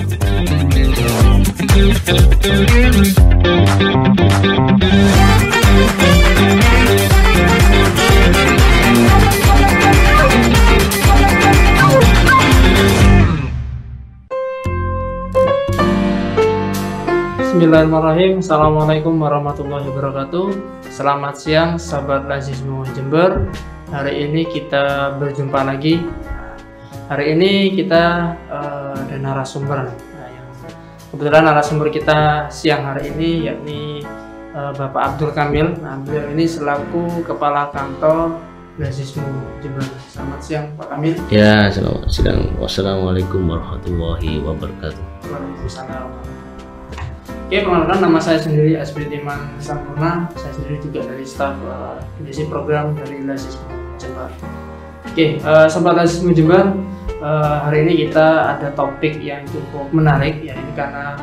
Bismillahirrahmanirrahim. Assalamualaikum warahmatullahi wabarakatuh. Selamat siang sahabat Lazismu Jember. Hari ini kita berjumpa lagi. Hari ini kita ada narasumber. Kebetulan narasumber kita siang hari ini yakni Bapak Abdul Kamil. Nah, beliau ini selaku Kepala Kantor Lazismu Jember. Selamat siang Pak Kamil. Ya, selamat siang. Wassalamualaikum warahmatullahi wabarakatuh. Waalaikumsalam. Oke, perkenalkan nama saya sendiri Asbri Timan Sampurna. Saya sendiri juga dari staf edisi program dari Lazismu Jember. Oke, sobat Lazismu Jember, hari ini kita ada topik yang cukup menarik, ya ini karena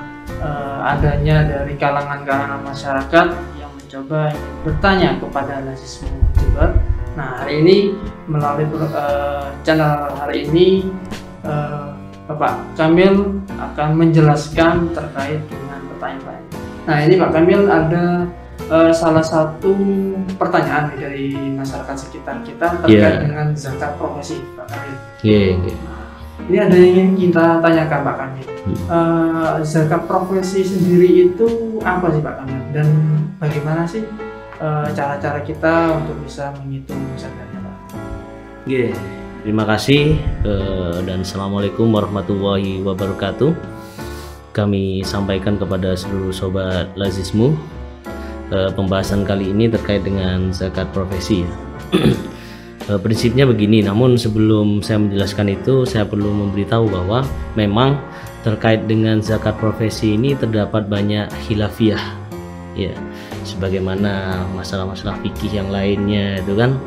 adanya dari kalangan masyarakat yang mencoba bertanya kepada Lazismu Jember. Nah, hari ini melalui channel hari ini Bapak Kamil akan menjelaskan terkait dengan pertanyaan. Nah, ini Pak Kamil ada salah satu pertanyaan dari masyarakat sekitar kita terkait dengan zakat profesi, Pak Kamil. Ini ada yang kita tanyakan Pak Kamil. Zakat profesi sendiri itu apa sih Pak Kamil? Dan bagaimana sih cara-cara kita untuk bisa menghitung zakatnya, Pak? Terima kasih dan Assalamualaikum warahmatullahi wabarakatuh. Kami sampaikan kepada seluruh sobat Lazismu pembahasan kali ini terkait dengan zakat profesi. Prinsipnya begini, namun sebelum saya menjelaskan itu saya perlu memberitahu bahwa memang terkait dengan zakat profesi ini terdapat banyak khilafiyah, ya, sebagaimana masalah-masalah fikih yang lainnya itu kan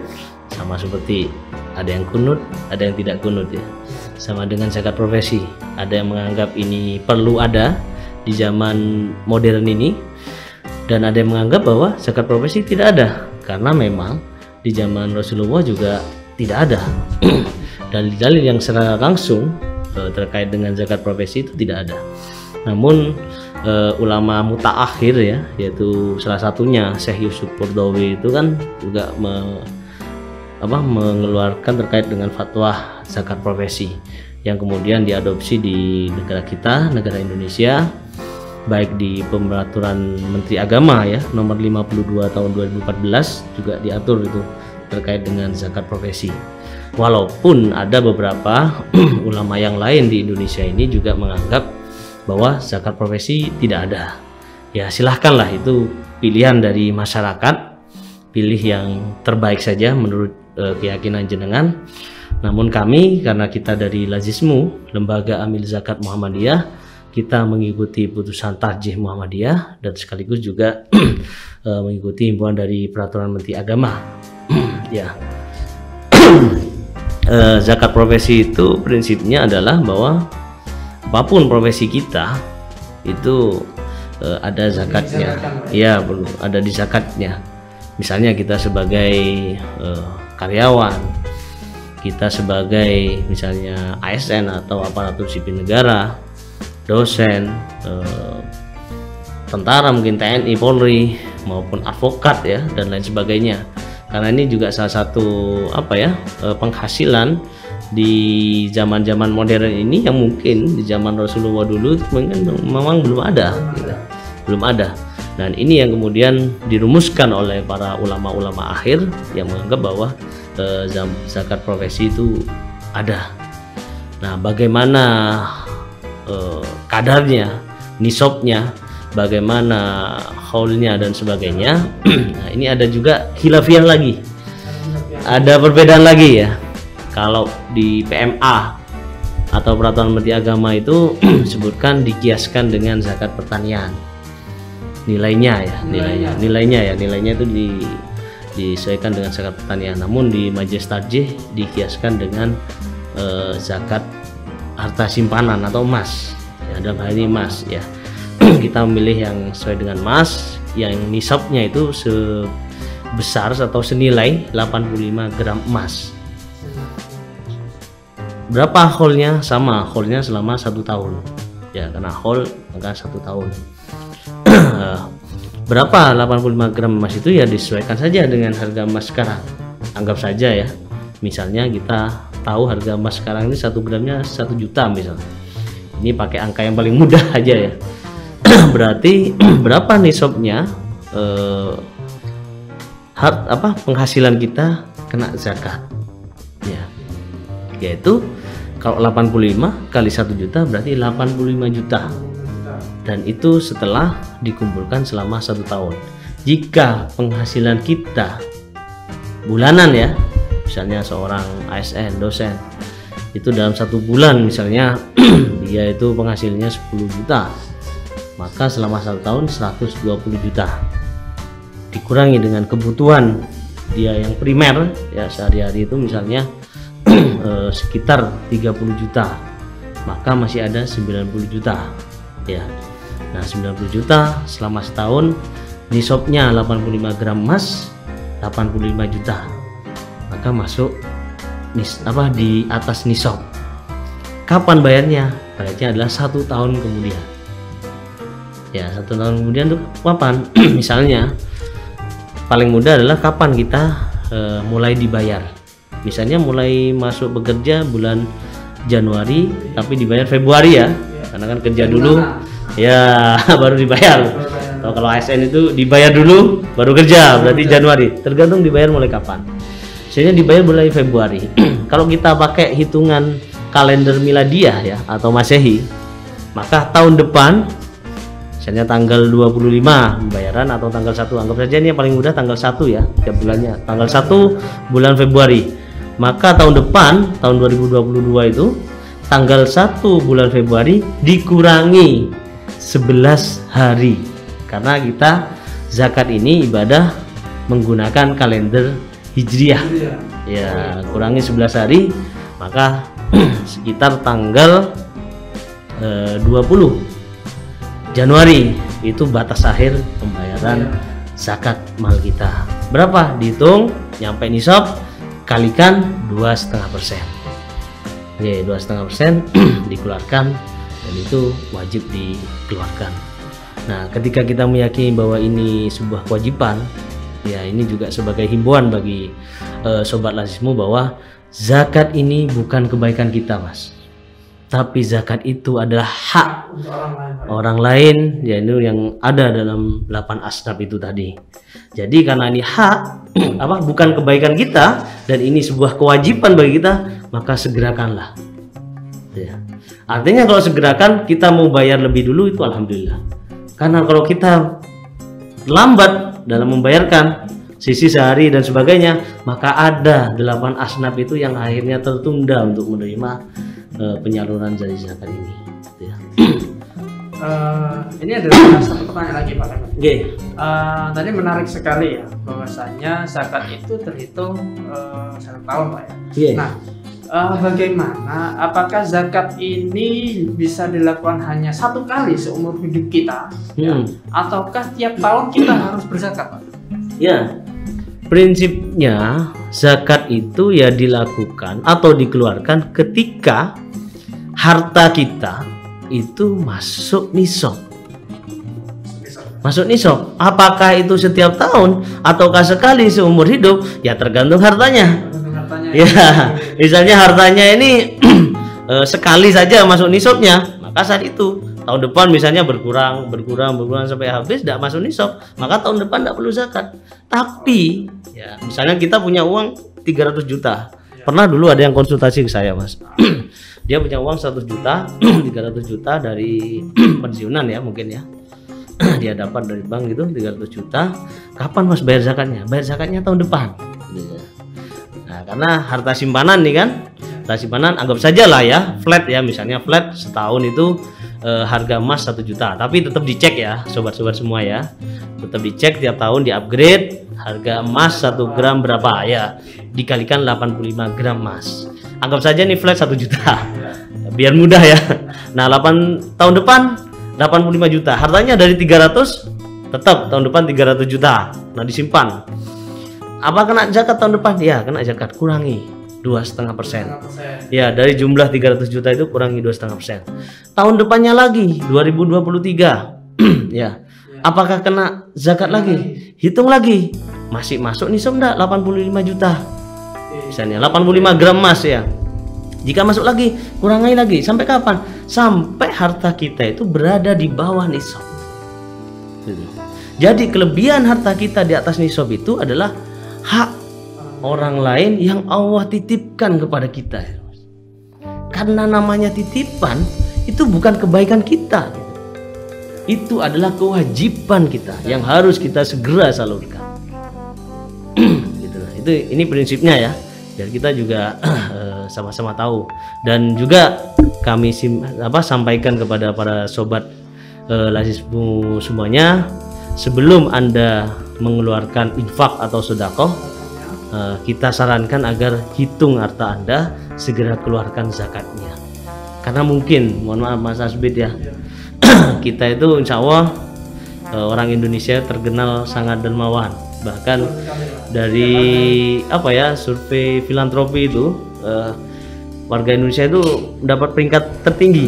sama seperti ada yang kunut, ada yang tidak kunut, ya. Sama dengan zakat profesi, ada yang menganggap ini perlu ada di zaman modern ini, dan ada yang menganggap bahwa zakat profesi tidak ada karena memang di zaman Rasulullah juga tidak ada. Dalil-dalil yang secara langsung terkait dengan zakat profesi itu tidak ada. Namun ulama mutaakhir, ya, yaitu salah satunya Syekh Yusuf Qaradawi itu kan juga mengeluarkan terkait dengan fatwa zakat profesi yang kemudian diadopsi di negara kita, negara Indonesia, baik di Peraturan Menteri Agama, ya, nomor 52 tahun 2014 juga diatur itu terkait dengan zakat profesi. Walaupun ada beberapa ulama yang lain di Indonesia ini juga menganggap bahwa zakat profesi tidak ada. Ya, silahkanlah, itu pilihan dari masyarakat, pilih yang terbaik saja menurut keyakinan jenengan. Namun kami, karena kita dari Lazismu, Lembaga Amil Zakat Muhammadiyah, kita mengikuti putusan Tarjih Muhammadiyah dan sekaligus juga mengikuti himbauan dari Peraturan Menteri Agama. Ya, zakat profesi itu prinsipnya adalah bahwa apapun profesi kita itu ada zakatnya. Ya, perlu ada di zakatnya. Misalnya kita sebagai karyawan, kita sebagai misalnya ASN atau aparatur sipil negara, dosen, tentara, mungkin TNI, Polri, maupun advokat, ya, dan lain sebagainya. Karena ini juga salah satu penghasilan di zaman-zaman modern ini yang mungkin di zaman Rasulullah dulu mungkin memang belum ada, gitu. Belum ada. Dan ini yang kemudian dirumuskan oleh para ulama-ulama akhir yang menganggap bahwa zakat profesi itu ada. Nah, bagaimana kadarnya, nisabnya, bagaimana haulnya dan sebagainya. Nah, ini ada juga khilafiyah lagi, ada perbedaan lagi, ya. Kalau di PMA atau Peraturan Menteri Agama itu sebutkan dikiaskan dengan zakat pertanian. Nilainya itu disesuaikan dengan zakat pertanian. Namun di Majelis Tarjih dikiaskan dengan zakat harta simpanan atau emas, ya, dalam hal ini emas, ya. Kita memilih yang sesuai dengan emas, yang nisabnya itu sebesar atau senilai 85 gram emas. Berapa haulnya? Sama, haulnya selama 1 tahun. ya, karena whole maka 1 tahun. Berapa 85 gram emas itu ya disesuaikan saja dengan harga emas sekarang. Anggap saja ya, misalnya kita tahu harga emas sekarang ini 1 gramnya 1 juta misalnya. Ini pakai angka yang paling mudah aja ya. Berarti berapa nisabnya penghasilan kita kena zakat ya, yaitu kalau 85 kali 1 juta berarti 85 juta, dan itu setelah dikumpulkan selama 1 tahun. Jika penghasilan kita bulanan ya, misalnya seorang ASN dosen itu dalam 1 bulan misalnya dia itu penghasilannya 10 juta, maka selama 1 tahun 120 juta dikurangi dengan kebutuhan dia yang primer ya sehari-hari itu misalnya sekitar 30 juta, maka masih ada 90 juta ya. Nah 90 juta selama setahun, nisabnya 85 gram emas 85 juta, maka masuk di atas nisab. Kapan bayarnya? Bayarnya adalah 1 tahun kemudian ya. 1 tahun kemudian tuh kapan? Misalnya paling mudah adalah kapan kita mulai dibayar. Misalnya mulai masuk bekerja bulan Januari tapi dibayar Februari ya, karena kan kerja dulu ya baru dibayar. Kalau ASN itu dibayar dulu baru kerja, berarti Januari. Tergantung dibayar mulai kapan. Misalnya dibayar mulai Februari. Kalau kita pakai hitungan kalender miladiah ya atau Masehi, maka tahun depan misalnya tanggal 25 pembayaran atau tanggal 1, anggap saja ini yang paling mudah tanggal 1 ya, tiap bulannya tanggal 1 bulan Februari, maka tahun depan tahun 2022 itu tanggal 1 bulan Februari dikurangi 11 hari, karena kita zakat ini ibadah menggunakan kalender Hijriah ya, kurangi 11 hari, maka sekitar tanggal 20 Januari itu batas akhir pembayaran zakat mal kita. Berapa? Dihitung nyampe nisab kalikan 2,5%. Oke, 2,5% dikeluarkan, dan itu wajib dikeluarkan. Nah, ketika kita meyakini bahwa ini sebuah kewajiban, ya ini juga sebagai himbauan bagi sobat lazismu bahwa zakat ini bukan kebaikan kita, Mas. Tapi zakat itu adalah hak orang lain, yaitu yang ada dalam 8 asnaf itu tadi. Jadi karena ini hak bukan kebaikan kita dan ini sebuah kewajiban bagi kita, maka segerakanlah. Ya. Artinya kalau segerakan kita mau bayar lebih dulu itu alhamdulillah. Karena kalau kita lambat dalam membayarkan sisi sehari dan sebagainya, maka ada 8 asnaf itu yang akhirnya tertunda untuk menerima penyaluran dari zakat ini. Ya. Ini ada satu pertanyaan lagi Pak Lemos. Okay. Tadi menarik sekali ya, bahwasanya zakat itu terhitung 1 tahun Pak ya. Yeah. Nah, bagaimana? Apakah zakat ini bisa dilakukan hanya 1 kali seumur hidup kita, ya? Ataukah tiap tahun kita harus berzakat Pak? Ya, prinsipnya zakat itu ya dilakukan atau dikeluarkan ketika harta kita itu masuk nisab. Masuk nisab. Apakah itu setiap tahun ataukah sekali seumur hidup? Ya tergantung hartanya. Ya, misalnya hartanya ini sekali saja masuk nisabnya, maka saat itu tahun depan misalnya berkurang sampai habis tidak masuk nisab, maka tahun depan tidak perlu zakat. Tapi ya misalnya kita punya uang 300 juta. Pernah dulu ada yang konsultasi ke saya, Mas. Dia punya uang 100 juta, 300 juta dari pensiunan ya mungkin ya. Dia dapat dari bank gitu 300 juta. Kapan Mas bayar zakatnya? Bayar zakatnya tahun depan. Nah, karena harta simpanan nih kan, harta simpanan anggap saja lah ya, flat ya, misalnya flat setahun itu harga emas 1 juta, tapi tetap dicek ya sobat-sobat semua ya, tetap dicek tiap tahun, di upgrade harga emas 1 gram berapa ya, dikalikan 85 gram emas, anggap saja nih flat 1 juta biar mudah ya. Nah 8 tahun depan 85 juta, hartanya dari 300 tetap tahun depan 300 juta, nah disimpan. Apa kena zakat tahun depan? Ya kena zakat, kurangi 2,5%. 2,5%. Ya, dari jumlah 300 juta itu kurangi 2,5%. Tahun depannya lagi 2023. Ya. Apakah kena zakat lagi? Hitung lagi. Masih masuk nisab enggak? 85 juta. Misalnya 85 gram emas ya. Jika masuk lagi, kurangi lagi. Sampai kapan? Sampai harta kita itu berada di bawah nisab. Gitu. Jadi kelebihan harta kita di atas nisab itu adalah hak orang lain yang Allah titipkan kepada kita. Karena namanya titipan itu bukan kebaikan kita, itu adalah kewajiban kita yang harus kita segera salurkan. Gitu. Ini prinsipnya ya, biar kita juga sama-sama tahu. Dan juga kami sampaikan kepada para sobat lazismu semuanya, sebelum Anda mengeluarkan infak atau sedekah, kita sarankan agar hitung harta Anda, segera keluarkan zakatnya. Karena mungkin, mohon maaf Mas Asbid ya, kita itu insya Allah orang Indonesia terkenal sangat dermawan. Bahkan dari survei filantropi itu warga Indonesia itu mendapat peringkat tertinggi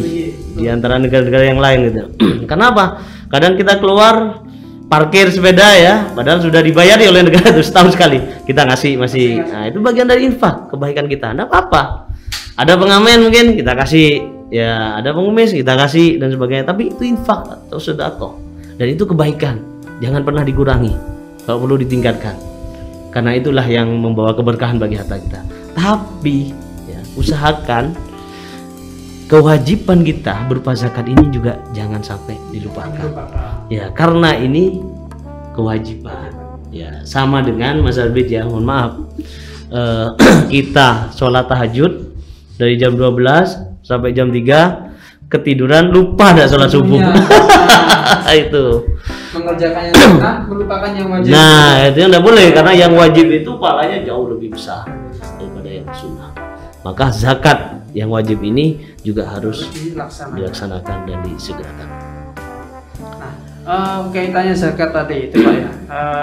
di antara negara-negara yang lain gitu. Kenapa? Kadang kita keluar parkir sepeda ya, padahal sudah dibayar oleh negara itu setahun sekali. Kita masih, nah itu bagian dari infak, kebaikan kita. Enggak apa-apa. Ada pengamen mungkin kita kasih, ya ada pengemis kita kasih dan sebagainya. Tapi itu infak atau sedekah, dan itu kebaikan. Jangan pernah dikurangi, kalau perlu ditingkatkan. Karena itulah yang membawa keberkahan bagi harta kita. Tapi ya, usahakan kewajiban kita berupa zakat ini juga jangan sampai dilupakan. Ya, karena ini kewajiban. Ya, sama dengan Mas Arbit ya, mohon maaf. Kita sholat tahajud dari jam 12 sampai jam 3, ketiduran lupa dah sholat subuh. Itu. Mengerjakan yang sunnah, melupakan yang wajib. Nah, itu yang tidak boleh, karena yang wajib itu pahalanya jauh lebih besar daripada yang sunnah. Maka zakat yang wajib ini juga harus dilaksanakan dan disegerakan. Nah, kaitannya zakat tadi itu Pak ya.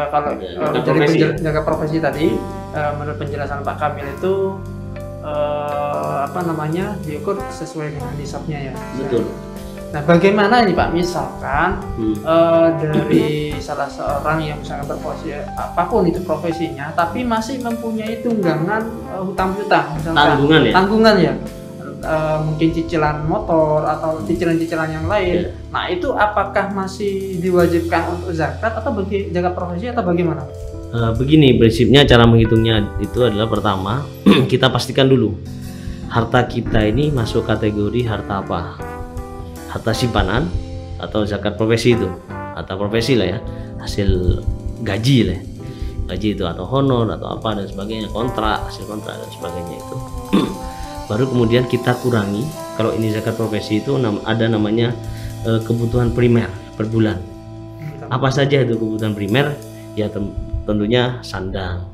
Kalau dari jaga profesi tadi, menurut penjelasan Pak Kamil itu diukur sesuai dengan nisabnya ya. Betul. Nah, bagaimana ini Pak, misalkan dari salah seorang yang misalkan berprofesi apapun itu profesinya, tapi masih mempunyai tunggangan hutang piutang, misalkan tanggungan ya, mungkin cicilan motor atau cicilan-cicilan yang lain. Nah, itu apakah masih diwajibkan untuk zakat atau bagi zakat profesi atau bagaimana? Begini prinsipnya, cara menghitungnya itu adalah pertama kita pastikan dulu harta kita ini masuk kategori harta apa. Harta simpanan atau zakat profesi itu, atau profesi lah ya, hasil gaji lah, gaji itu atau honor atau apa dan sebagainya, kontrak, hasil kontrak dan sebagainya itu. Baru kemudian kita kurangi, kalau ini zakat profesi itu ada namanya kebutuhan primer per bulan. Apa saja itu kebutuhan primer? Ya tentunya sandang,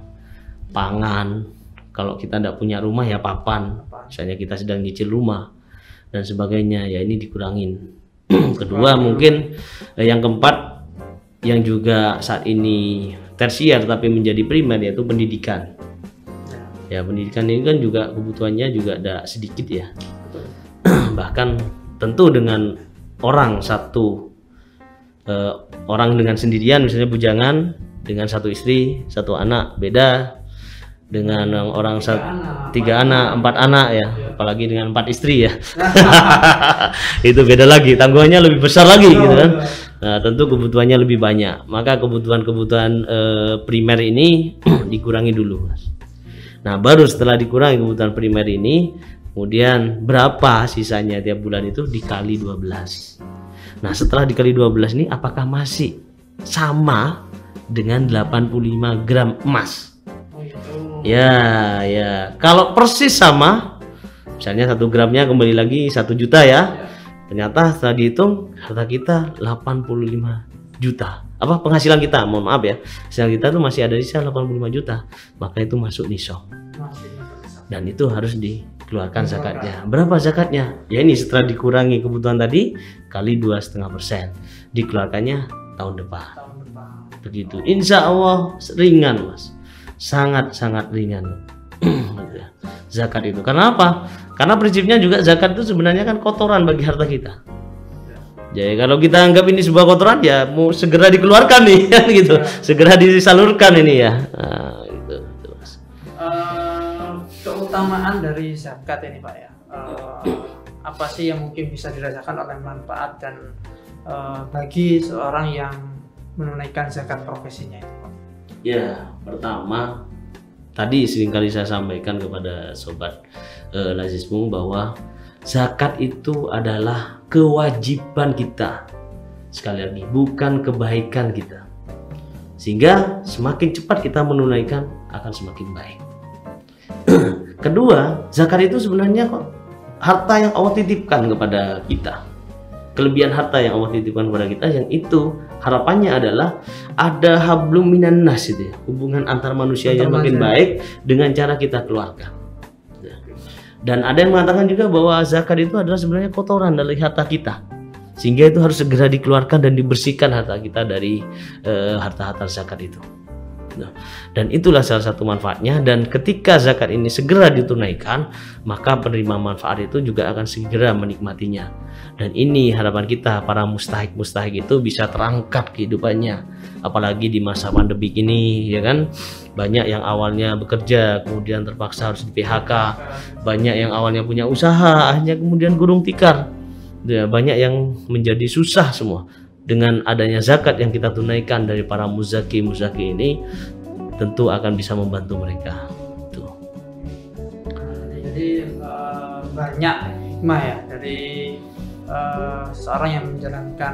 pangan, kalau kita tidak punya rumah ya papan, misalnya kita sedang nyicil rumah dan sebagainya, ya ini dikurangin. Kedua mungkin yang keempat, yang juga saat ini tersier tapi menjadi primer, yaitu pendidikan. Ya, pendidikan ini kan juga kebutuhannya juga ada sedikit ya. Bahkan tentu dengan orang dengan sendirian, misalnya bujangan dengan satu istri satu anak, beda dengan orang tiga anak, 4 anak ya, apalagi dengan 4 istri ya. Itu beda lagi, tanggungannya lebih besar lagi gitu kan. Nah, tentu kebutuhannya lebih banyak, maka kebutuhan primer ini dikurangi dulu Mas. Nah, baru setelah dikurangi kebutuhan primer ini, kemudian berapa sisanya tiap bulan itu dikali 12. Nah, setelah dikali 12 ini apakah masih sama dengan 85 gram emas? Ya, kalau persis sama, misalnya 1 gramnya kembali lagi 1 juta ya, ternyata setelah dihitung harta kita 85 juta. Apa penghasilan kita? Mohon maaf ya, penghasilan kita tuh masih ada di sisa 85 juta, maka itu masuk nisab. Dan itu harus dikeluarkan zakatnya. Berapa zakatnya? Ya ini setelah dikurangi kebutuhan tadi kali 2,5%, dikeluarkannya tahun depan. Begitu. Insya Allah ringan Mas. Sangat-sangat ringan. gitu ya, zakat itu. Karena apa? Karena prinsipnya juga zakat itu sebenarnya kan kotoran bagi harta kita. Jadi kalau kita anggap ini sebuah kotoran, ya mau segera dikeluarkan nih kan gitu, segera disalurkan ini ya. Nah, gitu, Mas. Keutamaan dari zakat ini Pak ya, apa sih yang mungkin bisa dirasakan oleh manfaat dan bagi seorang yang menunaikan zakat profesinya itu Pak? Ya, pertama tadi seringkali saya sampaikan kepada sobat Lazismu bahwa zakat itu adalah kewajiban kita, sekali lagi bukan kebaikan kita, sehingga semakin cepat kita menunaikan akan semakin baik. Kedua, zakat itu sebenarnya kok harta yang Allah titipkan kepada kita, kelebihan harta yang Allah titipkan kepada kita, yang itu harapannya adalah ada hablum minan nas, itu ya, hubungan antar manusia yang makin baik dengan cara kita keluarkan. Dan ada yang mengatakan juga bahwa zakat itu adalah sebenarnya kotoran dari harta kita, sehingga itu harus segera dikeluarkan dan dibersihkan harta kita dari harta-harta zakat itu. Nah, dan itulah salah satu manfaatnya. Dan ketika zakat ini segera ditunaikan, maka penerima manfaat itu juga akan segera menikmatinya. Dan ini harapan kita, para mustahik itu bisa terangkat kehidupannya, apalagi di masa pandemi ini, ya kan. Banyak yang awalnya bekerja kemudian terpaksa harus di PHK, banyak yang awalnya punya usaha akhirnya kemudian gulung tikar, ya, banyak yang menjadi susah semua. Dengan adanya zakat yang kita tunaikan dari para muzaki ini, tentu akan bisa membantu mereka. Tuh. Jadi banyak hikmah ya dari seseorang yang menjalankan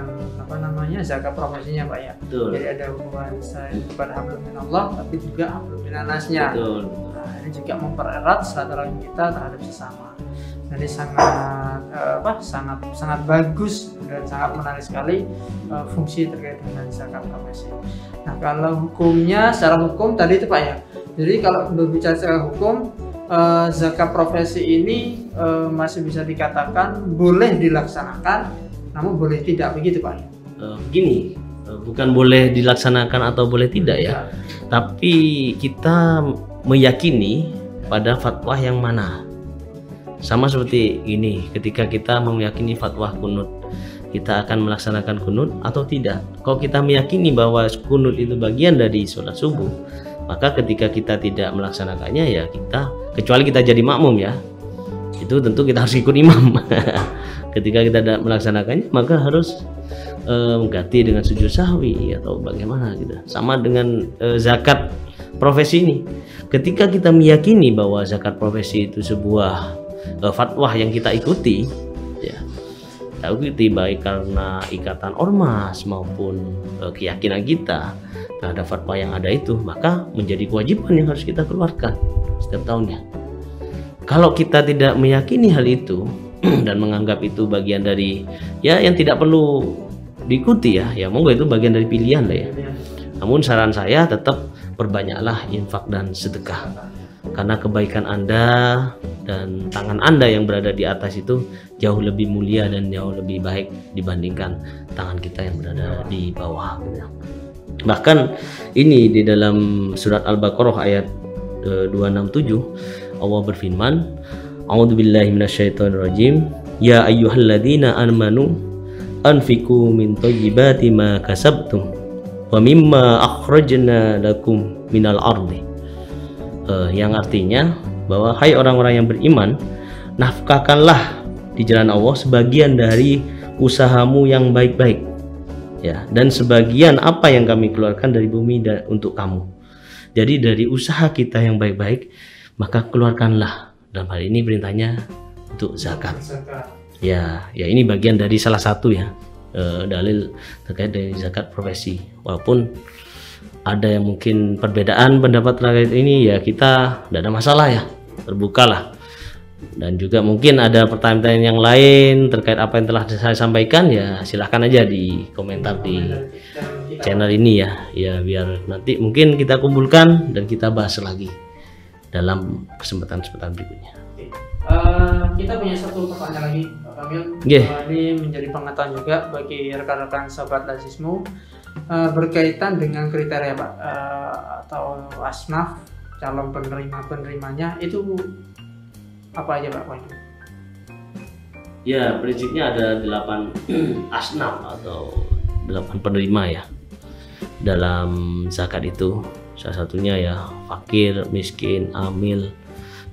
zakat profesinya Pak ya. Betul. Jadi ada hubungan saya kepada hablum minallah, tapi juga hablum minannasnya. Betul. Nah, ini juga mempererat silaturahmi kita terhadap sesama. Jadi sangat bagus dan sangat menarik sekali fungsi terkait dengan zakat profesi. Nah, kalau hukumnya, secara hukum tadi itu Pak ya. Jadi kalau berbicara secara hukum, zakat profesi ini masih bisa dikatakan boleh dilaksanakan, namun boleh tidak, begitu Pak? Begini, bukan boleh dilaksanakan atau boleh tidak ya, tapi kita meyakini pada fatwa yang mana. Sama seperti ini, ketika kita meyakini fatwa kunut, kita akan melaksanakan kunut atau tidak. Kalau kita meyakini bahwa kunut itu bagian dari sholat subuh, maka ketika kita tidak melaksanakannya, ya kita, kecuali kita jadi makmum ya, itu tentu kita harus ikut imam. Ketika kita tidak melaksanakannya, maka harus mengganti dengan sujud sahwi atau bagaimana gitu. Sama dengan zakat profesi ini, ketika kita meyakini bahwa zakat profesi itu sebuah fatwa yang kita ikuti, ya kita ikuti baik karena ikatan ormas maupun keyakinan kita terhadap fatwa yang ada itu, maka menjadi kewajiban yang harus kita keluarkan setiap tahunnya. Kalau kita tidak meyakini hal itu dan menganggap itu bagian dari ya yang tidak perlu diikuti, ya monggo, itu bagian dari pilihan lah ya. Namun saran saya tetap perbanyaklah infak dan sedekah, karena kebaikan Anda dan tangan Anda yang berada di atas itu jauh lebih mulia dan jauh lebih baik dibandingkan tangan kita yang berada di bawah. Bahkan ini di dalam surat Al-Baqarah ayat 267 Allah berfirman, A'udzubillahi minasyaitonirrajim, ya ayyuhalladzina amanu anfiqu min thayyibati ma kasabtum wa mimma akhrajna lakum minal ardi. Yang artinya bahwa hai orang-orang yang beriman, nafkahkanlah di jalan Allah sebagian dari usahamu yang baik-baik, ya, dan sebagian apa yang kami keluarkan dari bumi dan untuk kamu. Jadi dari usaha kita yang baik-baik, maka keluarkanlah. Dalam hal ini perintahnya untuk zakat. Ya ini bagian dari salah satu ya dalil terkait dengan zakat profesi. Walaupun ada yang mungkin perbedaan pendapat terkait ini, ya kita tidak ada masalah ya, terbukalah. Dan juga mungkin ada pertanyaan yang lain terkait apa yang telah saya sampaikan, ya silahkan aja di komentar di channel ini ya biar nanti mungkin kita kumpulkan dan kita bahas lagi dalam kesempatan berikutnya. Kita punya satu pertanyaan lagi Pak Kamil. Ini menjadi pengetahuan juga bagi rekan-rekan sahabat Lazismu berkaitan dengan kriteria Pak atau asnaf calon penerimanya itu apa aja Pak? Ya, prinsipnya ada 8 asnaf atau 8 penerima ya dalam zakat itu. Salah satunya ya fakir, miskin, amil,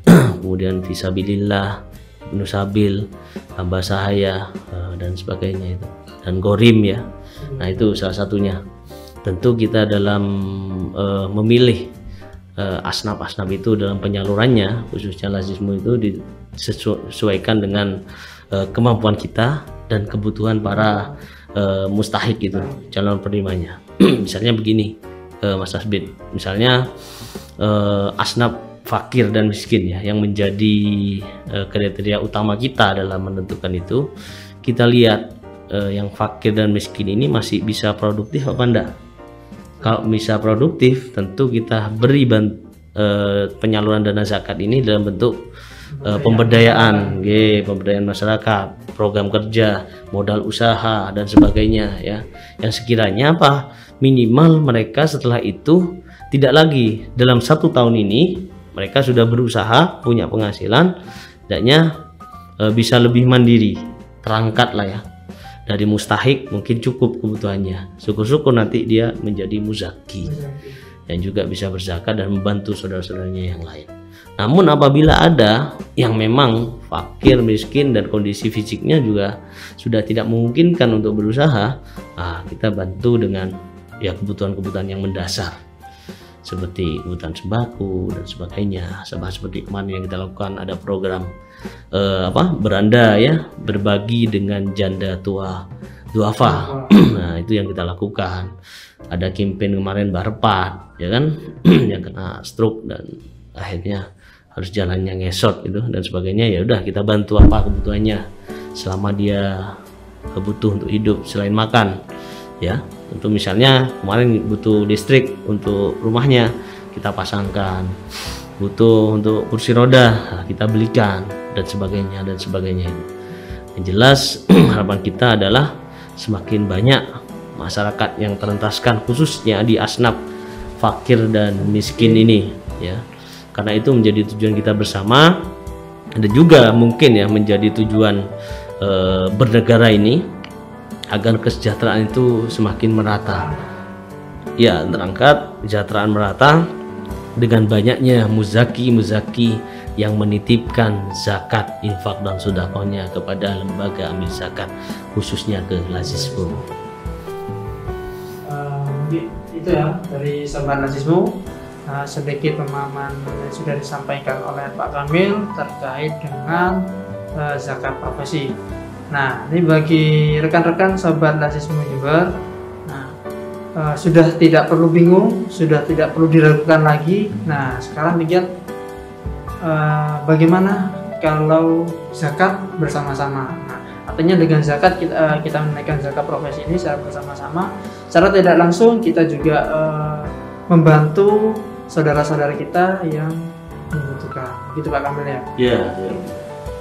kemudian fisabilillah, ibnu sabil, hamba sahaya, dan sebagainya itu, dan gorim ya. Nah itu salah satunya. Tentu kita dalam memilih asnaf-asnaf itu dalam penyalurannya, khususnya lazismu itu disesuaikan dengan kemampuan kita dan kebutuhan para mustahik itu, calon penerimanya. Misalnya begini, Mas Asbid, misalnya asnaf fakir dan miskin ya yang menjadi kriteria utama kita dalam menentukan itu. Kita lihat yang fakir dan miskin ini masih bisa produktif apa enggak. Kalau bisa produktif, tentu kita beri penyaluran dana zakat ini dalam bentuk pemberdayaan masyarakat, program kerja, modal usaha dan sebagainya ya. Yang sekiranya apa? Minimal mereka setelah itu tidak lagi dalam 1 tahun ini mereka sudah berusaha, punya penghasilan, tidaknya bisa lebih mandiri, terangkat lah ya dari mustahik, mungkin cukup kebutuhannya. Syukur-syukur nanti dia menjadi muzaki yang juga bisa berzakat dan membantu saudara-saudaranya yang lain. Namun apabila ada yang memang fakir, miskin dan kondisi fisiknya juga sudah tidak memungkinkan untuk berusaha, kita bantu dengan ya kebutuhan-kebutuhan yang mendasar seperti kebutuhan sembako dan sebagainya. Seperti kemarin yang kita lakukan, ada program beranda ya, berbagi dengan janda tua duafa. Nah itu yang kita lakukan. Ada campaign kemarin Barpat ya kan, yang kena stroke dan akhirnya harus jalannya ngesot gitu dan sebagainya. Ya udah, kita bantu apa kebutuhannya selama dia butuh untuk hidup selain makan ya. Untuk misalnya kemarin butuh listrik untuk rumahnya, kita pasangkan. Butuh untuk kursi roda, kita belikan dan sebagainya. Yang jelas harapan kita adalah semakin banyak masyarakat yang terentaskan, khususnya di asnaf fakir dan miskin ini ya. Karena itu menjadi tujuan kita bersama, dan juga mungkin ya menjadi tujuan bernegara ini, agar kesejahteraan itu semakin merata ya, terangkat kesejahteraan merata dengan banyaknya muzaki yang menitipkan zakat, infak dan sedekahnya kepada lembaga amil zakat, khususnya ke lazismu. Itu ya dari Sobat Lazismu, sedikit pemahaman yang sudah disampaikan oleh Pak Kamil terkait dengan zakat profesi. Nah, ini bagi rekan-rekan Sobat Lazismu Jember, sudah tidak perlu bingung, sudah tidak perlu diragukan lagi. Nah, sekarang lihat bagaimana kalau zakat bersama-sama. Nah, artinya dengan zakat kita menaikkan zakat profesi ini secara bersama-sama. Secara tidak langsung kita juga membantu saudara-saudara kita yang membutuhkan. Begitu Pak Kamil ya? Iya.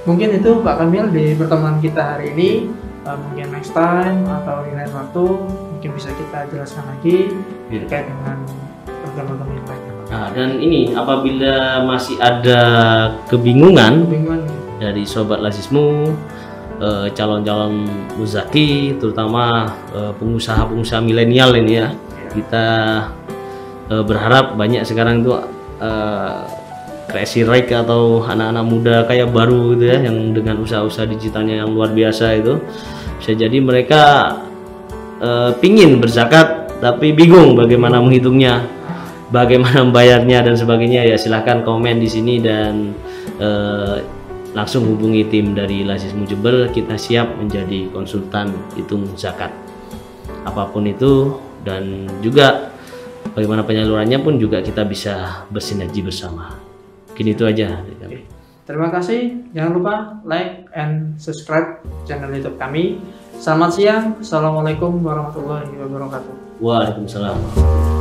Mungkin itu Pak Kamil di pertemuan kita hari ini. Mungkin next time atau di lain waktu mungkin bisa kita jelaskan lagi terkait dengan program-program yang lainnya. Nah, dan ini apabila masih ada kebingungan dari Sobat Lazismu, calon-calon muzaki, terutama pengusaha-pengusaha milenial ini ya, kita berharap banyak sekarang itu kreasi rake atau anak-anak muda kayak baru gitu ya, yang dengan usaha-usaha digitalnya yang luar biasa itu. Bisa jadi mereka pingin berzakat tapi bingung bagaimana menghitungnya, bagaimana membayarnya dan sebagainya. Ya silahkan komen di sini dan langsung hubungi tim dari Lazismu Jember. Kita siap menjadi konsultan hitung zakat apapun itu, dan juga bagaimana penyalurannya pun juga kita bisa bersinergi bersama. Mungkin itu aja. Terima kasih. Jangan lupa like and subscribe channel YouTube kami. Selamat siang. Assalamualaikum warahmatullahi wabarakatuh. Waalaikumsalam.